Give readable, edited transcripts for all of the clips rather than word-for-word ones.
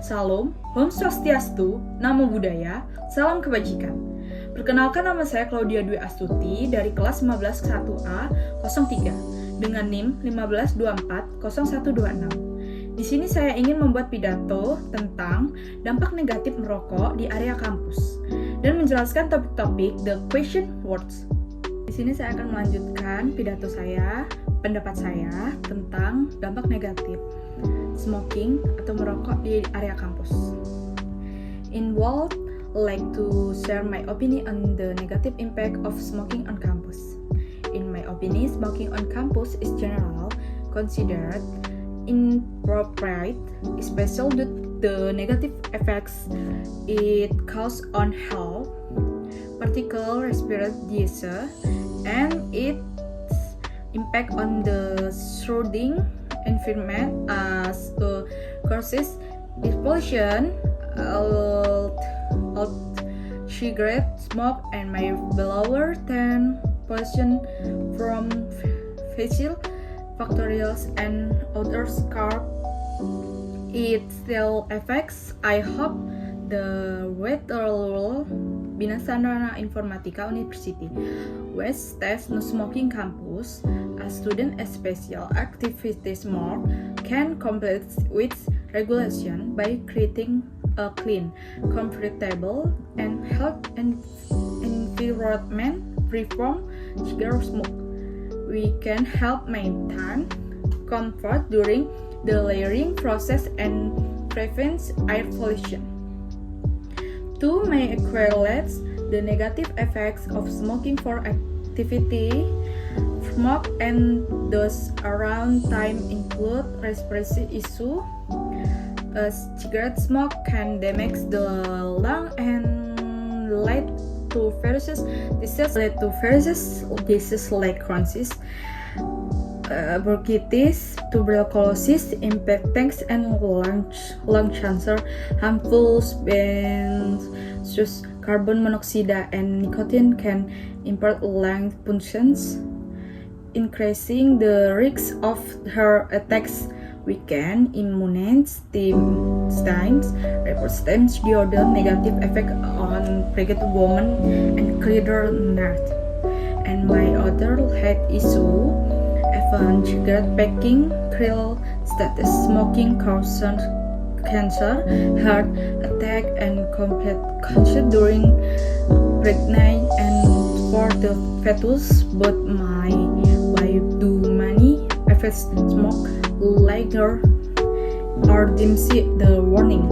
Salam, Om Swastiastu, Namo Buddhaya, Salam Kebajikan. Perkenalkan, nama saya Claudia Dwi Astuti dari kelas 15 1A 03 dengan NIM 15240126. Di sini saya ingin membuat pidato tentang dampak negatif merokok di area kampus dan menjelaskan topik-topik the question words. Di sini saya akan melanjutkan pidato saya, pendapat saya tentang dampak negatif smoking atau merokok di area kampus. In world, I like to share my opinion on the negative impact of smoking on campus. In my opinion, smoking on campus is generally considered inappropriate, especially due to the negative effects it causes on health, particularly respiratory disease, and its impact on the surrounding environment as causes air pollution, cigarette smoke, and my lower than pollution from fossil factories and other carbon. It still affects. I hope the Weterlo Binasarana Informatika University West Test No Smoking Campus, a student special activities more can comply with regulation by creating a clean, comfortable, and health environment free from cigarette smoke. We can help maintain comfort during the layering process and prevent air pollution. To may equate the negative effects of smoking for activity, smoke and those around time include respiratory issue. Cigarette smoke can damage the lung and lead to various diseases like Crohn's, bronchitis, tuberculosis, infections, and lung cancer. Harmful substances, carbon monoxide, and nicotine can impair lung functions, increasing the risk of heart attacks. Weaken immune systems, represents the other negative effect on pregnant women and cleaner nerve. And my other health issue, even cigarette packing, krill status, smoking causes cancer, heart attack, and complications during pregnancy and for the fetus. But my wife do many effects smoke later or dimsi the warning.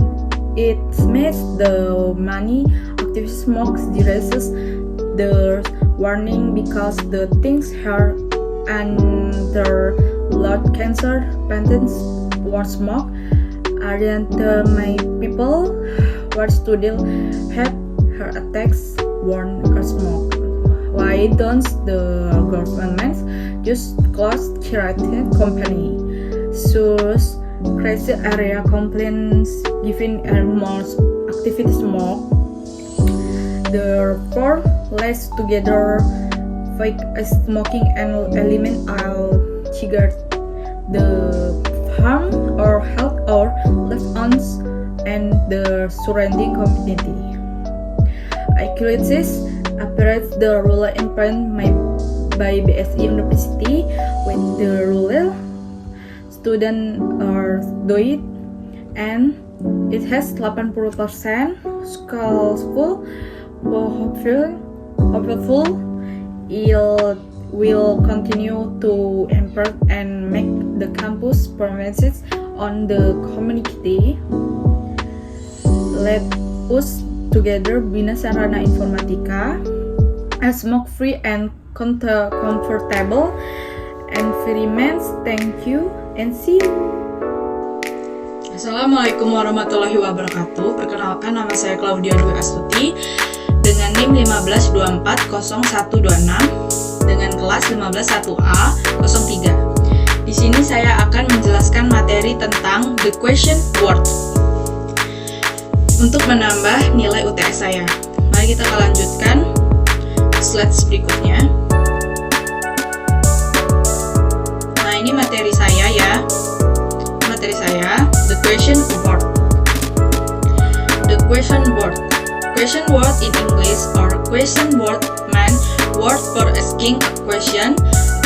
It makes the many active smokes decreases the warning because the things her and their blood cancer patients were smoke aren't my people were still have heart attacks warn or smoke. Why don't the government just close cigarette company? Source crazy area complaints giving more activity smoke. Therefore, let's together fight smoking and eliminate all cigarettes. The harm or health or loved ones and the surrounding community. Accurately operates the rural improvement by BSI University with the rural student are do it, and it has 80% schools full. Hopeful it will continue to improve and make the campus promises on the community. Let us together Binasarana Informatika, a smoke-free and comfortable environment. Thank you and see you. Assalamualaikum warahmatullahi wabarakatuh. Perkenalkan, nama saya Claudia Dwi Astuti dengan NIM 15240126 dengan kelas 15 1A 03. Di sini saya akan menjelaskan materi tentang the question word untuk menambah nilai UTS saya. Mari kita lanjutkan slide berikutnya. Ini materi saya ya. Materi saya, the question word. question word. Question word in English or question word mean word for asking a question.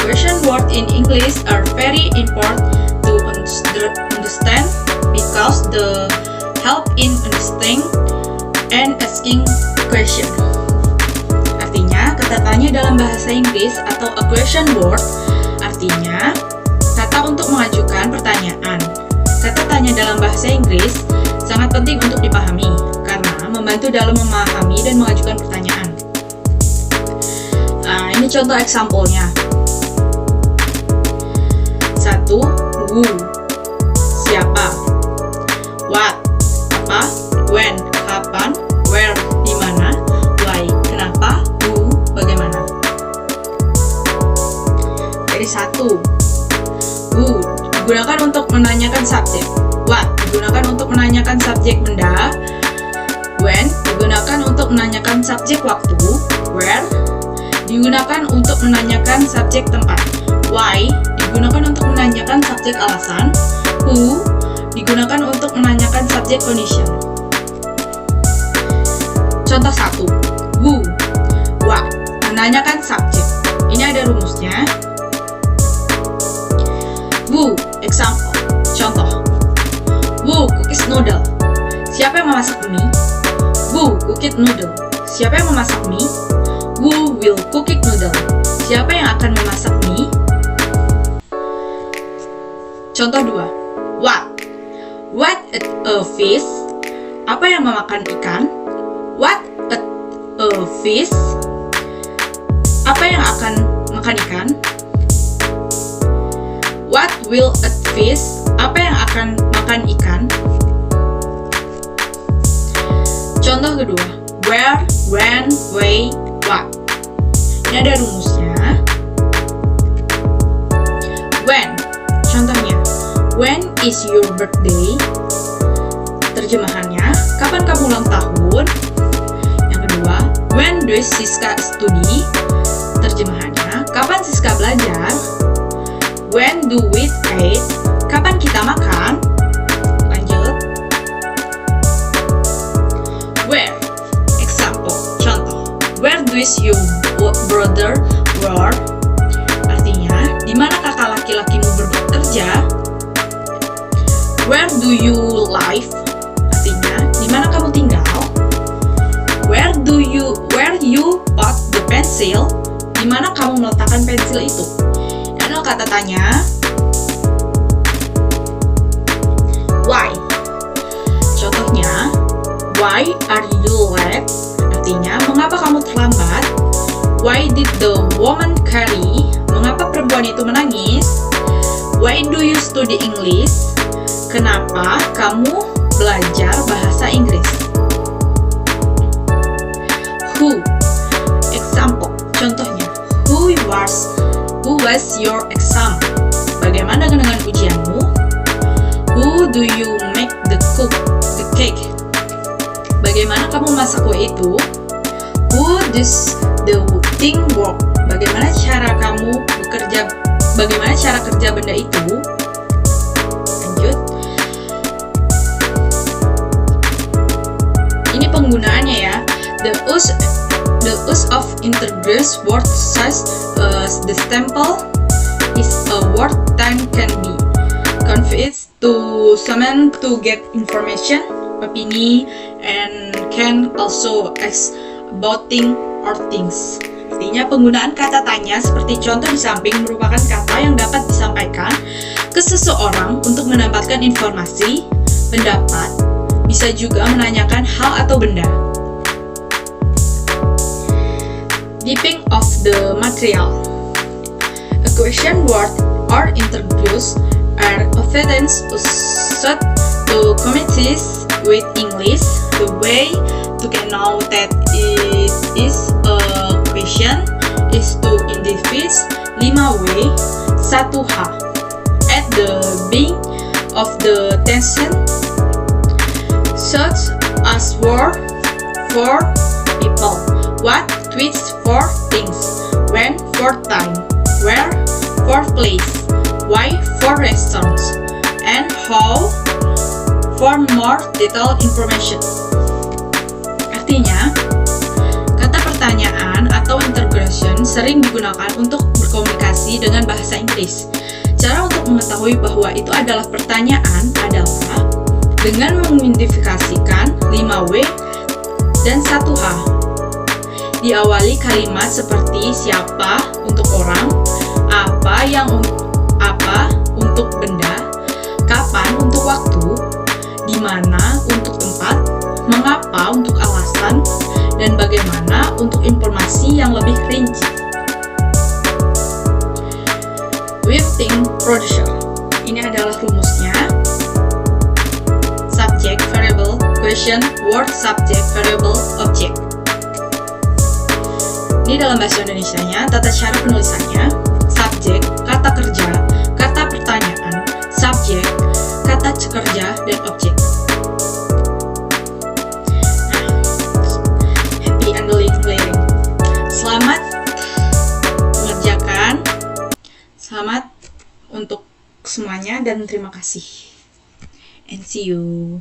Question word in English are very important to understand because they help in understanding and asking question. Artinya, kata tanya dalam bahasa Inggris atau a question word artinya kata untuk mengajukan pertanyaan. Kata tanya dalam bahasa Inggris sangat penting untuk dipahami karena membantu dalam memahami dan mengajukan pertanyaan. Nah, ini contoh example-nya. 1. Who, siapa. What, apa. When, kapan. Where, di mana. Why, kenapa. Who, bagaimana. Jadi 1. Who digunakan untuk menanyakan subjek. What digunakan untuk menanyakan subjek benda. When digunakan untuk menanyakan subjek waktu. Where digunakan untuk menanyakan subjek tempat. Why digunakan untuk menanyakan subjek alasan. Who digunakan untuk menanyakan subjek condition. Contoh 1. Who, what, menanyakan subjek. Ini ada rumusnya. Who, example, contoh. Who cookies noodle? Siapa yang memasak mie? Who cooked noodle? Siapa yang memasak mie? Who will cook noodle? Siapa yang akan memasak mie? Contoh 2. What at a fish? Apa yang memakan ikan? What at a fish? Apa yang akan makan ikan? What will a fish? Apa yang akan makan ikan? Contoh kedua. Where, when, why, what. Ini ada rumusnya. When. Contohnya. When is your birthday? Terjemahannya. Kapan kamu ulang tahun? Yang kedua. When does Siska study? Terjemahannya. Kapan Siska belajar? When do we eat? Kapan kita makan? Lanjut. Where? Example, contoh. Where does your brother work? Artinya, di mana kakak laki-lakimu bekerja? Where do you live? Artinya, di mana kamu tinggal? Where you put the pencil? Di mana kamu meletakkan pensil itu? Kata tanya. Why? Contohnya, why are you late? Artinya, mengapa kamu terlambat? Why did the woman cry? Mengapa perempuan itu menangis? Why do you study English? Kenapa kamu belajar bahasa Inggris? Who? Example, contohnya. Who was your exam? Bagaimana dengan ujianmu? Who do you make the cake? Bagaimana kamu masak kue itu? Who does the thing work? Bagaimana cara kerja benda itu? Lanjut. Ini penggunaannya ya. The use of introduced words such as the sample is a word that can be confused to someone to get information, opinion, and can also ask about things or things. Artinya penggunaan kata tanya seperti contoh di samping merupakan kata yang dapat disampaikan ke seseorang untuk mendapatkan informasi, pendapat, bisa juga menanyakan hal atau benda. Deeping of the material. A question word or introduce are often used to communicate with English. The way to know that it is a question is to identify 5 way. 1H. At the beginning of the sentence, such as word for people, what, which for things, when for time, where for place, why for restaurants, and how for more detailed information. Intinya, kata pertanyaan atau interrogation sering digunakan untuk berkomunikasi dengan bahasa Inggris. Cara untuk mengetahui bahwa itu adalah pertanyaan adalah dengan mengidentifikasikan 5W dan 1H. Diawali kalimat seperti siapa untuk orang, apa untuk benda, kapan untuk waktu, di mana untuk tempat, mengapa untuk alasan, dan bagaimana untuk informasi yang lebih rinci. Wifting Producer. Ini adalah rumusnya. Subject, variable, question, word, subject, variable, object. Ini dalam bahasa Indonesianya, tata cara penulisannya. Subjek, kata kerja, kata pertanyaan, subjek, kata kerja, dan objek. Happy handling clearing. Selamat mengerjakan. Selamat untuk semuanya dan terima kasih. And see you.